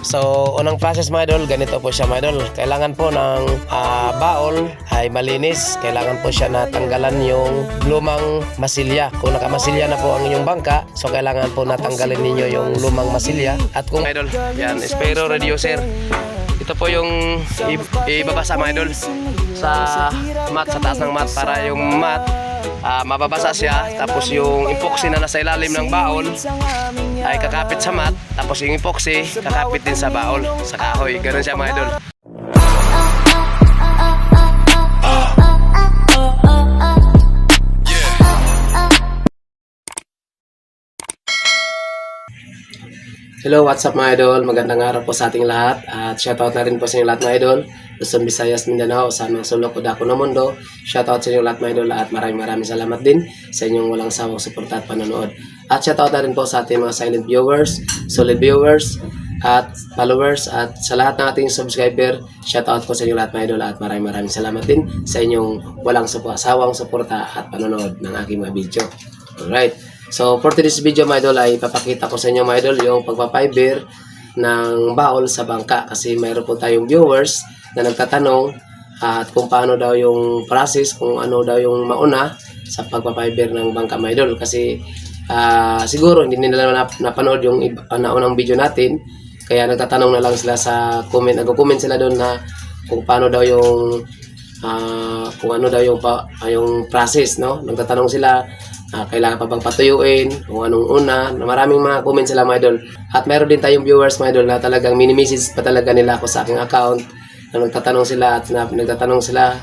So, unang process mga idol, ganito po siya mga idol. Kailangan po ng baol ay malinis. Kailangan po siya na tanggalan yung lumang masilya. Kung nakamasilya na po ang inyong bangka, so kailangan po natanggalin ninyo yung lumang masilya. At kung idol, yan, Spero reducer. Ito po yung ibabasa mga idol sa mat, sa taas ng mat para yung mat mababasa siya, tapos yung epoxy na nasa ilalim ng baol ay kakapit sa mat, tapos yung epoxy kakapit din sa baol, sa kahoy. Ganun siya mga idol. Hello, what's up mga idol? Magandang araw po sa ating lahat at shoutout na rin po sa inyo lahat mga idol. Luzon, Visayas, Mindanao, sa mga sulok o dako ng mundo. Shoutout sa inyo lahat mga idol at maraming salamat din sa inyong walang sawang suporta at panonood. At shoutout na rin po sa ating mga silent viewers, solid viewers at followers at sa lahat ng ating subscriber. Shoutout po sa inyo lahat mga idol at maraming salamat din sa inyong walang sawang suporta at panonood ng aking mga video. Alright. So, for today's video mga idol ay ipapakita ko sa inyo mga idol yung pagpapiber ng baol sa bangka. Kasi mayroon po tayong viewers na nagtatanong at kung paano daw yung process, kung ano daw yung mauna sa pagpapiber ng bangka mga idol. Kasi siguro hindi nila napanood yung naunang video natin. Kaya nagtatanong na lang sila sa comment. Nag-comment sila doon na kung paano daw yung kung ano daw yung process, no? Nagtatanong sila kailangan pa bang patuyuin, kung anong una. Maraming mga comments sila mga idol. At meron din tayong viewers mga idol na talagang mini-message pa talaga nila ako sa aking account na nagtatanong sila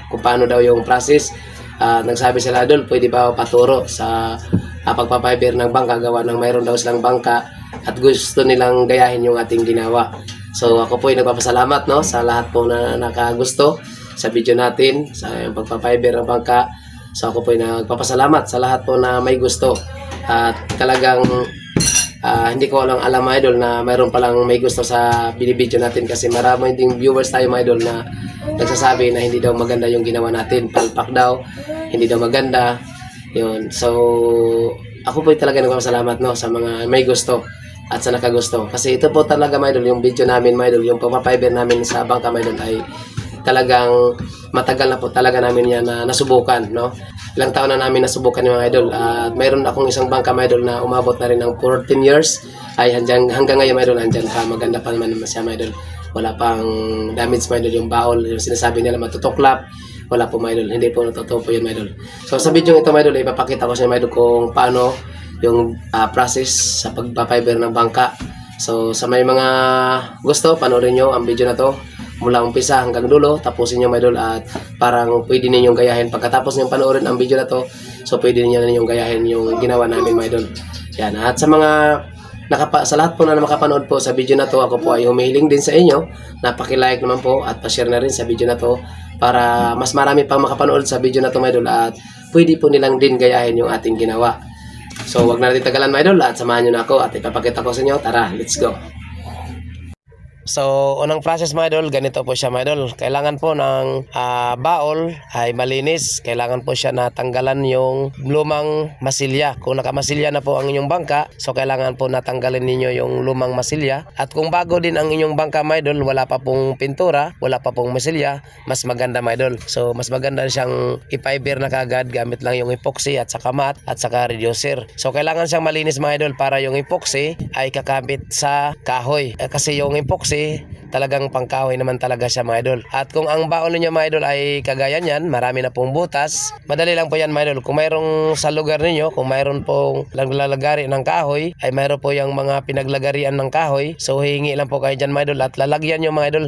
kung paano daw yung process. Nagsabi sila, idol, pwede ba paturo sa pagpapiber ng bangka, gawa ng mayroon daw silang bangka at gusto nilang gayahin yung ating ginawa. So ako po ay nagpapasalamat, no, sa lahat po na nakagusto sa video natin sa pagpapiber ng bangka. So ako po ay nagpapasalamat sa lahat po na may gusto at talagang hindi ko alam mga idol na mayroon palang may gusto sa binibideo natin kasi marami ding viewers tayo mga idol na nagsasabi na hindi daw maganda yung ginawa natin, palpak daw, hindi daw maganda yun. So ako po ay talaga nagpapasalamat, no, sa mga may gusto at sa nakagusto kasi ito po talaga mga idol, yung video namin mga idol, yung pagpapiber namin sa bangka mga idol ay talagang matagal na po talaga namin yan na nasubukan, no? Ilang taon na namin nasubukan yung mga idol. At mayroon akong isang bangka mga idol na umabot na rin ng 14 years. Ay hanggang ngayon mga idol, andyan pa. Maganda pa naman siya mga idol. Wala pang damage mga idol yung baol. Yung sinasabi nila matutuklap. Wala po mga idol. Hindi po natutupo yun mga idol. So sa video ito mga idol, ipapakita ko sa mga idol kung paano yung process sa pagpapiber ng bangka. So sa may mga gusto, panoorin nyo ang video na to mula umpisa hanggang dulo, tapusin nyo mga idol at parang pwede ninyong gayahin pagkatapos nyo panoorin ang video na to. So pwede ninyong gayahin yung ginawa namin mga idol. Yan. At sa mga sa lahat po na makapanood po sa video na to, ako po ay humihiling din sa inyo na paki-like naman po at pa-share na rin sa video na to para mas marami pang makapanood sa video na to mga idol at pwede po nilang din gayahin yung ating ginawa. So wag na natin tagalan mga idol at samahan nyo na ako at ipapakita ko sa inyo. Tara, let's go! So, unang process mga idol, ganito po siya mga idol. Kailangan po ng baol ay malinis. Kailangan po siya na tanggalan yung lumang masilya. Kung nakamasilya na po ang inyong bangka, so kailangan po natanggalin ninyo yung lumang masilya. At kung bago din ang inyong bangka mga idol, wala pa pong pintura, wala pa pong masilya, mas maganda mga idol. So, mas maganda siyang ipiber na kagad gamit lang yung epoxy at saka mat at saka reducer. So, kailangan siyang malinis mga idol para yung epoxy ay kakabit sa kahoy. Kasi yung epoxy talagang pangkahoy naman talaga siya mga idol. At kung ang baon ninyo mga idol ay kagaya niyan, marami na pong butas, madali lang po yan mga idol. Kung mayroong sa lugar ninyo, kung mayroon pong lalagari ng kahoy, ay mayroon po yung mga pinaglagarian ng kahoy, so hihingi lang po kayo dyan mga idol at lalagyan nyo mga idol.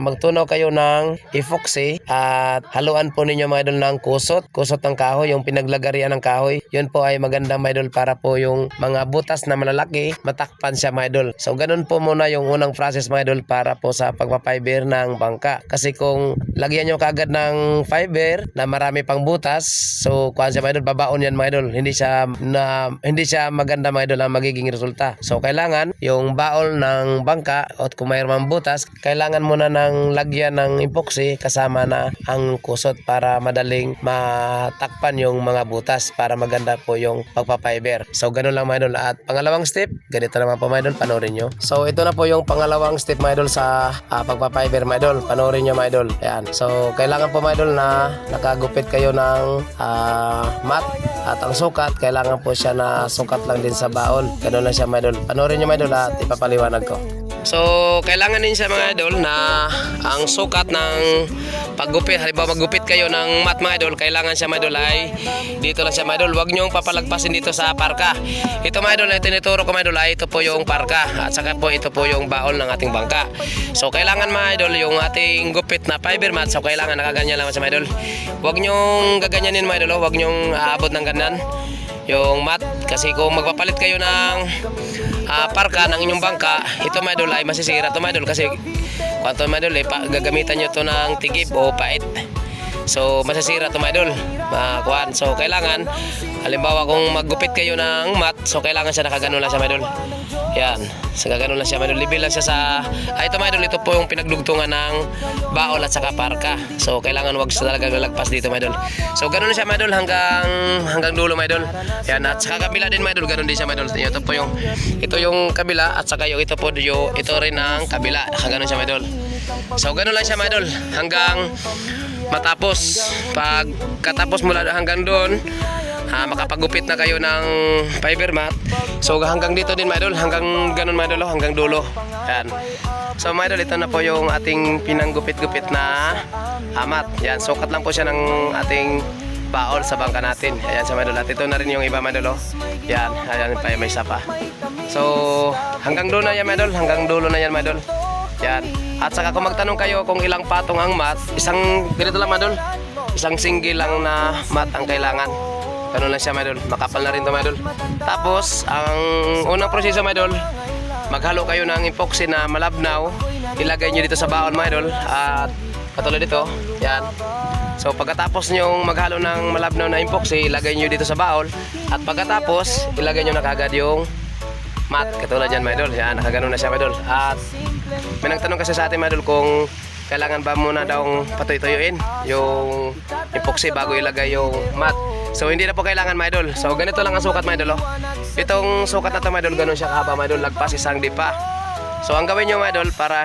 Magtunaw kayo ng epoxy at haluan po ninyo mga idol ng kusot ng kahoy, yung pinaglagarian ng kahoy. Yun po ay maganda mga idol para po yung mga butas na malalaki matakpan siya mga idol. So ganun po muna yung unang process mga idol para para po sa pagpapiber ng bangka. Kasi kung lagyan nyo kaagad ng fiber na marami pang butas, so kuhan siya mga idol, babaon yan mga idol. Hindi siya maganda mga idol ang magiging resulta. So kailangan yung baol ng bangka at kung mayroon mang butas, kailangan muna ng lagyan ng epoxy kasama na ang kusot para madaling matakpan yung mga butas para maganda po yung pagpapiber. So ganun lang mga idol. At pangalawang step, ganito naman po mga idol, panoorin nyo. So ito na po yung pangalawang step mga idol sa pagpapiber mga idol. Panoorin nyo mga idol. Ayan. So kailangan po mga idol na nakagupit kayo ng mat at ang sukat, kailangan po siya na sukat lang din sa baon. Ganun lang siya mga idol. Panoorin nyo mga idol at ipapaliwanag ko. So kailangan din siya mga idol na ang sukat ng paggupit, halimbawa maggupit kayo ng mat mga idol, kailangan siya mga idol ay dito lang siya mga idol. Huwag nyong papalagpasin dito sa parka. Ito mga idol na tinuturo ko mga idol ay ito po yung parka at saka po ito po yung baon ng ating bangka. So kailangan mga idol yung ating gupit na fiber mat, so kailangan nakaganyan lang sa mga idol. Huwag nyong gaganyanin mga idol, huwag nyong aabot ng ganyan yung mat, kasi kung magpapalit kayo ng parka ng inyong bangka, ito mga idol ay masisira ito mga idol, kasi kung mga idol gagamitan nyo ito ng tigib o pait, so masisira ito mga idol. So kailangan halimbawa kung maggupit kayo ng mat, so kailangan siya nakaganon lang siya mga idol. Yan, so gaganon lang siya mga idol, libil lang siya sa ito mga idol, ito po yung pinagdugtungan ng baol at saka parka. So kailangan wag siya talaga lalagpas dito mga idol. So ganoon siya mga idol hanggang dulo mga idol. Yan, at saka kabila din mga idol, ganoon din siya mga idol. Ito yung kabila at saka yung ito rin ang kabila, ganoon siya mga idol. So ganoon lang siya mga idol hanggang matapos. Pagkatapos mula hanggang doon, makapagupit na kayo ng fiber mat. So hanggang dito din mga idol, hanggang ganun mga idol, hanggang dulo. Yan. So mga idol, ito na po yung ating pinanggupit-gupit na mat. Yan, sukat lang po siya ng ating baol sa bangka natin. Ayan sa mga idol. At ito na rin yung iba mga idol. Yan, ayan pa, may isa pa. So hanggang dulo na yan mga idol, hanggang dulo na yan mga idol. Yan. At saka kung magtanong kayo kung ilang patong ang mat, isang ganito lang mga idol, isang single lang na mat ang kailangan. Ganun lang siya mga idol, makapal na rin ito mga idol. Tapos ang unang proseso mga idol, maghalo kayo ng epoxy na malabnaw, ilagay nyo dito sa baon mga idol, at katulad dito, yan. So pagkatapos nyo maghalo ng malabnaw na epoxy, ilagay nyo dito sa baon, at pagkatapos ilagay nyo na kagad yung mat, katulad yan mga idol. Yan, nakaganon na siya mga idol. At may nagtanong kasi sa atin mga idol kung kailangan ba muna daw patuy-tuyuin yung epoxy bago ilagay yung mat. So hindi na po kailangan mga idol. So ganito lang ang sukat mga idol. Itong sukat na ito mga idol, ganun siya kahaba mga idol, lagpas isang dipa. So ang gawin nyo mga idol para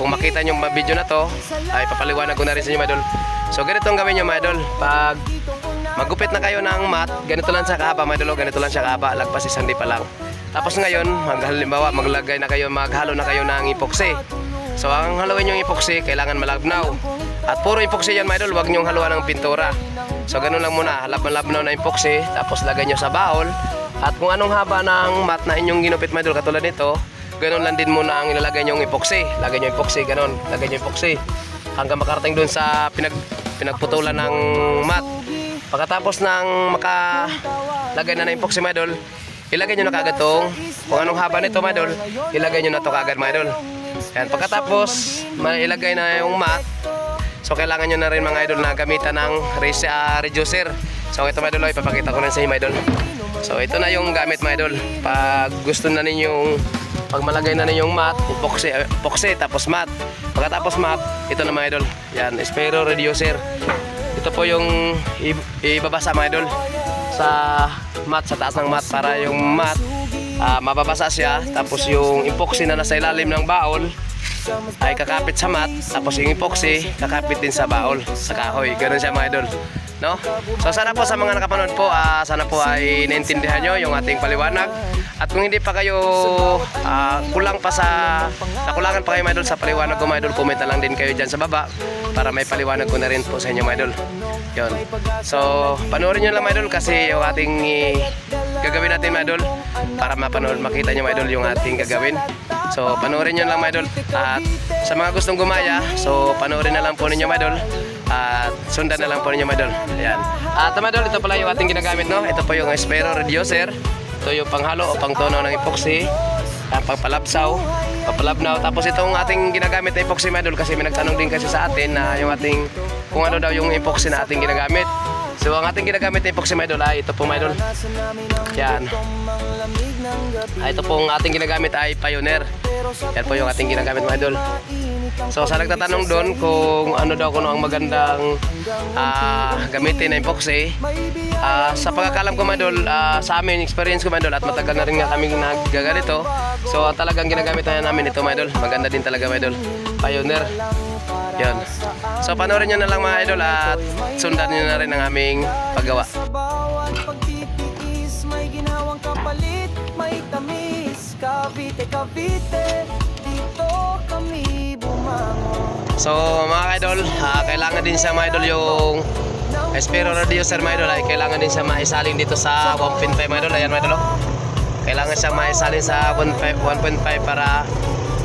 kung makita nyo yung video na to, ay papaliwanag ko na rin sa inyo mga idol. So ganito ang gawin nyo mga idol. Pag magupit na kayo ng mat, ganito lang siya kahaba mga idol, ganito lang siya kahaba, lagpas isang dipa lang. Tapos ngayon, halimbawa maghalo na kayo ng epoxy. So ang haluin yung epoxy, kailangan malabnaw. At puro epoxy yan mga idol, huwag nyong haluan ng pintura. So ganun lang muna, labnaw na epoxy, tapos lagay nyo sa baol. At kung anong haba ng mat na inyong ginupit mga idol, katulad nito, ganun lang din muna ang ilalagay nyong epoxy. Lagay nyo epoxy, ganun, lagay nyo epoxy hanggang makarating dun sa pinagputulan ng mat. Pagkatapos ng makalagay na ng epoxy mga idol, ilagay nyo na kagad tong, kung anong haba nito mga idol, ilagay nyo na to kagad mga idol. Yan, pagkatapos mailagay na yung mat, so kailangan nyo na rin mga idol na gamitan ng reducer. So ito mga idol, ipapakita ko rin sa inyo mga idol. So ito na yung gamit mga idol. Pag gusto na ninyong, pag malagay na ninyong mat, epoxy tapos mat. Pagkatapos mat, ito na mga idol. Yan, Spero reducer. Ito po yung ibabasa mga idol sa mat, sa taas ng mat, para yung mat mababasa siya. Tapos yung epoxy na nasa ilalim ng baol ay kakapit sa mat, tapos yung epoxy kakapit din sa baol, sa kahoy. Ganun siya mga idol, no? So sana po sa mga nakapanood po, sana po ay naintindihan nyo yung ating paliwanag. At kung hindi pa kayo nakulangan pa kayo mga idol sa paliwanag ko mga idol, comment na lang din kayo dyan sa baba para may paliwanag ko na rin po sa inyo mga idol. Yun. So panoorin nyo lang mga idol, kasi yung ating gagawin natin mga idol, para makita nyo mga idol yung ating gagawin. So panoorin nyo lang mga idol. At sa mga gustong gumaya, so panoorin na lang po ninyo mga idol, at sundan na lang po ninyo mga idol. Ayan. At mga idol, ito pala yung ating ginagamit, no? Ito po yung Spero reducer. Ito yung panghalo o pangtono ng epoxy. pagpalapsaw, papalabnaw. Tapos itong ating ginagamit na epoxy mga idol, kasi may nagtanong din kasi sa atin na yung ating, kung ano daw yung epoxy na ating ginagamit. So ang ating ginagamit na epoxy mga idol ay ito po mga idol. Yan. Ito pong ating ginagamit ay Pioneer. Yan po yung ating ginagamit mga idol. So sa nagtatanong doon kung ano daw kuno ang magandang gamitin na epoxy, sa pagkakalam ko mga idol, sa amin, experience ko mga idol, at matagal na rin nga kaming nagaganito. So talagang ginagamit na namin ito mga idol. Maganda din talaga mga idol. Pioneer. Yan. So panoorin nyo na lang mga idol at sundan nyo na rin ang aming paggawa. Sa bawat pagtitiis, may ginawang kapalit, may tamis. Cavite, Cavite, dito kami bumangon. So mga idol, kailangan din sa mga idol yung Espero reducer mga idol, ay kailangan din siya maisalin dito sa 1.5 mga idol. Ayan mga idol, kailangan siya maisalin sa 1.5 para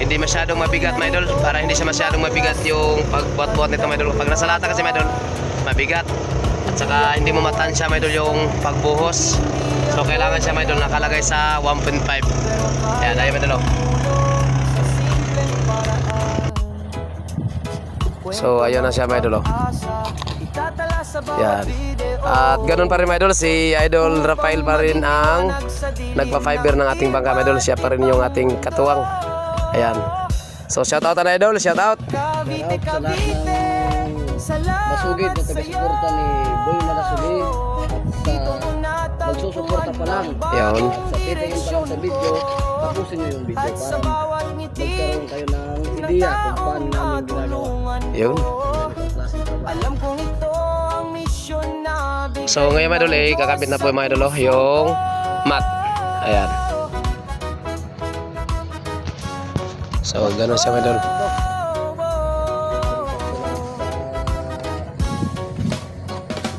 hindi masyadong mabigat mga idol, para hindi siya masyadong mabigat yung pagbuhat-buhat nito mga idol. Pag nasa lata kasi mga idol, mabigat, at saka hindi mo matansya mga idol yung pagbuhos. So kailangan siya mga idol nakalagay sa 1.5. Ayan, ayan mga idol. So ayun na siya mga idol. Yan. At ganun pa rin mga idol, si Idol Rafael pa rin ang nagpa-fiber ng ating bangka mga idol. Siya pa rin yung ating katuwang. Ayan. So shout out na idol, shout out. Shout out sa lahat ng masugid na taga-suporta ni Boy Malasuli at magsusuporta pa lang. Yun. Sa kita yung parang sa video, tapusin nyo yung video para magkaroon kayo ng ideya kung paano namin ginagawa. Yun. Alam kong ito ang mission na So ngayon mga idol, kakabit na po mga idol yung mat. Ayan. So ganun siya mga idol.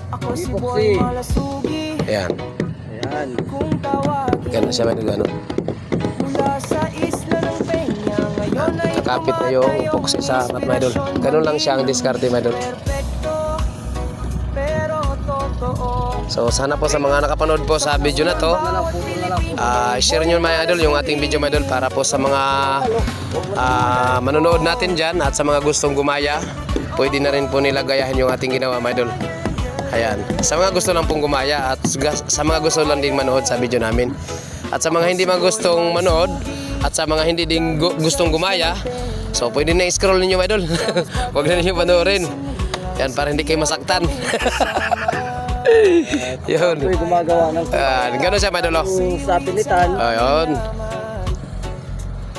ako si Boy Malasugi. Ayan. Ayan. Kung tawagin Ganun siya mga idol. Ganun. mula sa isla ng Peña, ngayon ay Kakapit na yung epoxy sa mat mga idol. Ganun lang siya ang diskarte mga idol. perfecto, pero totoo. So sana po sa mga nakapanood po sa video na to, share nyo mga idol yung ating video mga idol, para po sa mga manonood natin dyan at sa mga gustong gumaya, pwede na rin po nila gayahin yung ating ginawa mga idol. Ayan, sa mga gusto lang pong gumaya at sa mga gusto lang din manood sa video namin, at sa mga hindi mga gustong manood at sa mga hindi din gustong gumaya, so pwede na i-scroll ninyo mga idol. Huwag na ninyo panoorin yan para hindi kayo masaktan. Yun. Ako'y gumagawa ng Gano'n siya mga idol. sa pinitan. Ayun.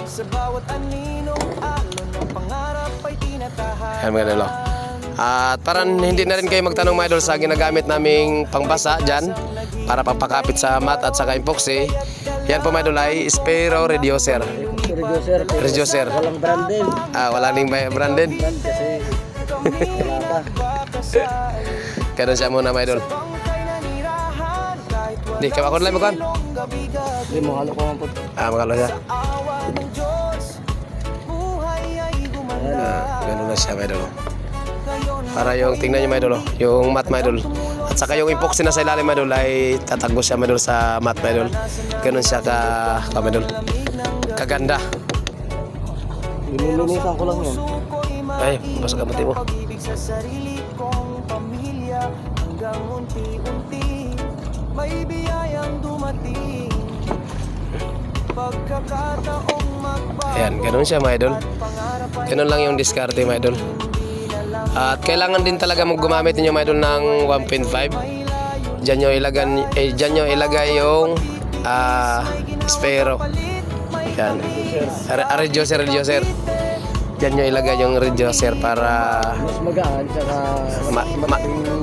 Sa bawat aninong alon ng pangarap ay tinatahan. Ayan mga idol. At parang hindi na rin kayo magtanong mga idol sa ginagamit naming pangbasa dyan para pampakapit sa mat at saka epoxy. Yan po mga idol ay Spero Reducer. Reducer. Walang branded. Wala ning branded. Brand kasi wala pa. Ganun siya muna mga idol. Di, kamakon lang mo kan? Hindi mo halo ko man po. Makalo siya. Awa ng Diyos, buhay ay gumanda. Ganun na siya mga idol. Para yung tingnan nyo mga idol, yung mat mga idol. At saka yung epoxy na sa ilalim mga idol ay tatagos siya mga idol sa mat mga idol. Ganun siya mga idol. Kaganda. Linilinisan ko lang yun. Ay, basta kamuti mo. Pag-ibig sa sarili kong pamilya, hanggang unti-unti may biyayang dumating. Pagkakataong magbago. Ayan, ganun siya mga idol. Ganun lang yung diskarte mga idol. At kailangan din talaga gumamit ninyo mga idol ng 1.5. Diyan nyo ilagay yung Spero. Yan. Reducer. Diyan nyo ilagay yung reducer para Mas magaan tsaka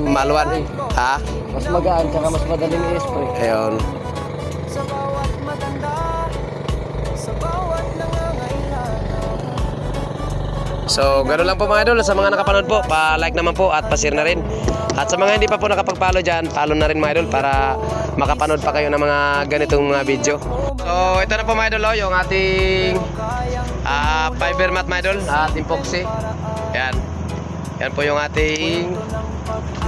maluwan. Ha? mas magaan tsaka mas madaling i-spray. Ayun. Sa bawat matanda, sa bawat nangangailangan. So, gano'n lang po mga idol. Sa mga nakapanood po, pa-like naman po at pa-share na rin. At sa mga hindi pa po nakapag-follow dyan, follow na rin mga idol para makapanood pa kayo ng mga ganitong mga video. So, ito na po mga idol, yung ating fiber mat mga idol at epoxy. Yan. Yan po yung ating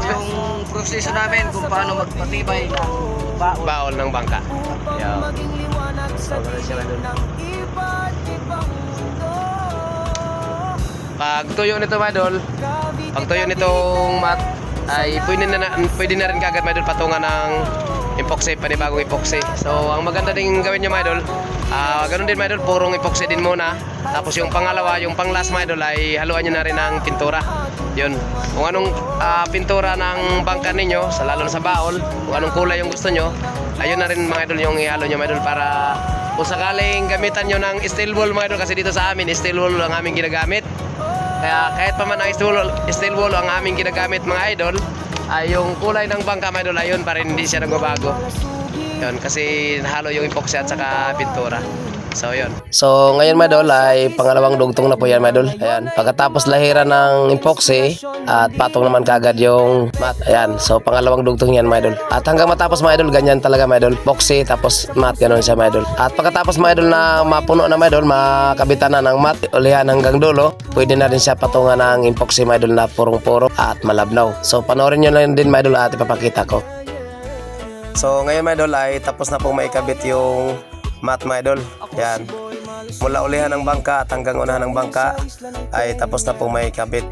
Yung proseso namin kung paano magpatibay ng baol ng bangka. Yan. Maging liwanag So, ganun siya mga idol. ng iba't ibang mundo. Pag tuyo nito mga idol, pag tuyo nitong mat, ay pwede na rin kagad mga idol patungan ng epoxy, panibagong epoxy. So, ang maganda din gawin nyo mga idol, ganun din mga idol, purong epoxy din muna. Tapos yung pangalawa, yung pang last mga idol ay haluan nyo na rin ng pintura. Yun, kung anong pintura ng bangka ninyo, lalo na sa baol, kung anong kulay yung gusto nyo, ayun na rin mga idol yung ihalo nyo mga idol, para kung sakaling gamitan nyo ng steel wool mga idol, kasi dito sa amin steel wool ang aming ginagamit. Kaya kahit pa man ang steel wool ang aming ginagamit mga idol, ay yung kulay ng bangka mga idol, ayun pa rin, hindi siya nagbabago. Yun, kasi nahalo yung epoxy at saka pintura. So, yun. So, ngayon mga idol ay pangalawang dugtong na po yan mga idol. Ayan. Pagkatapos lahiran ng epoxy at patong naman kagad yung mat. Ayan. So, pangalawang dugtong yan mga idol. At hanggang matapos mga idol, ganyan talaga mga idol. Epoxy tapos mat, ganoon siya mga idol. At pagkatapos mga idol na mapuno na mga idol, makabitan na ng mat, ulihan hanggang dulo, pwede na rin siya patungan ng epoxy mga idol na purong-puro at malabnaw. So, panoorin nyo lang din mga idol at ipapakita ko. So, ngayon mga idol ay tapos na pong maikabit yung mat mga idol. Yan. Mula ulihan ng bangka at hanggang unahan ng bangka ay tapos na pong maikabit.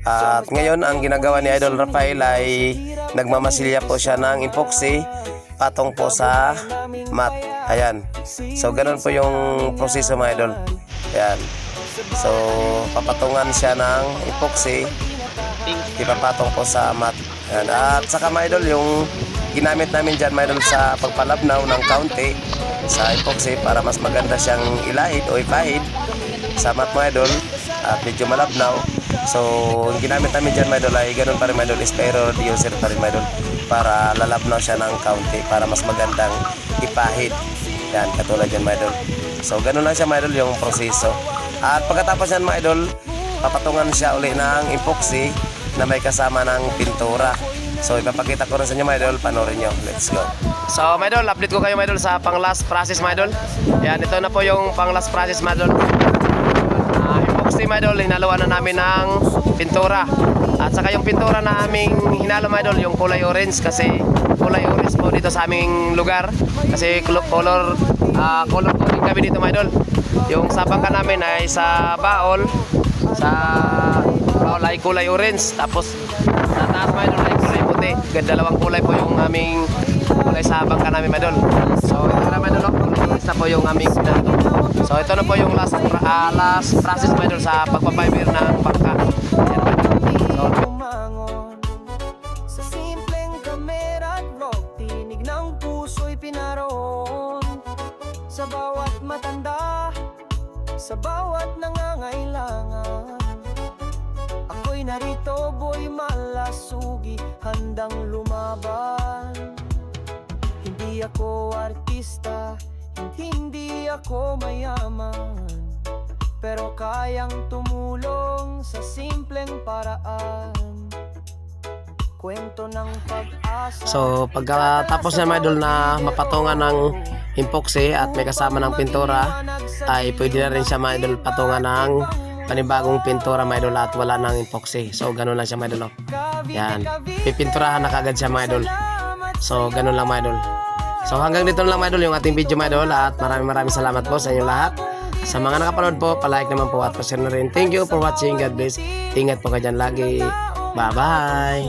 At ngayon ang ginagawa ni Idol Rafael ay nagmamasilya po siya ng epoxy patong po sa mat. Ayan. So ganun po yung proseso mga idol. Ayan. So papatungan siya ng epoxy, ipapatong po sa mat. Ayan. At saka mga idol, yung ginamit namin dyan mga idol sa pagpalabnaw ng kaunti sa epoxy para mas maganda siyang ilahid o ipahid sa mat mga idol at medyo malabnaw. So ang ginamit namin dyan mga idol ay ganun pa rin mga idol, spiro reducer pa rin mga idol, para lalabnaw siya ng kaunti para mas magandang ipahid. Yan, katulad yan mga idol. So ganun lang siya mga idol yung proseso. At pagkatapos yan mga idol, papatungan siya uli ng epoxy na may kasama ng pintura. So ipapakita ko rin sa inyo mga idol, panoorin nyo. Let's go. So mga idol, update ko kayo mga idol sa pang last process mga idol. Yan, ito na po yung pang last process mga idol. Epoxy mga idol, hinaluan na namin ng pintura. At saka yung pintura na aming hinalo mga idol, yung kulay orange, kasi kulay orange po dito sa aming lugar. Kasi color coding kami dito mga idol. Yung sa bangka namin ay sa baol ay kulay orange, tapos sa taas mga idol ay kulay puti. Dalawang kulay po yung aming kulay sa bangka namin mga idol. So ito na mga idol, na po yung aming pinato. So ito na po yung last process mga idol sa pagpapiber ng bangka. Yan, so Umangon sa simpleng kamera at vlog, tinig ng puso'y pinaroon. Sa bawat matanda, sa bawat nangangailangan, ako'y narito, boy malasugi, handang lumaban. Hindi ako artista, hindi ako mayaman, pero kayang tumulong sa simpleng paraan. Kwento ng pag-asa. So pagkatapos na mga idol na mapatungan ng epoxy at may kasama ng pintura, ay pwede na rin siya mga idol patungan ng panibagong pintura mga idol at wala ng epoxy. So ganun lang siya mga idol. Yan, pipinturahan na kagad siya mga idol. So ganun lang mga idol. So hanggang dito lang mga idol yung ating video mga idol, at maraming salamat po sa inyo lahat. Sa mga nakapanood po, palike naman po at pa-share na rin. Thank you for watching. God bless. Ingat po kayo dyan lagi. Bye bye.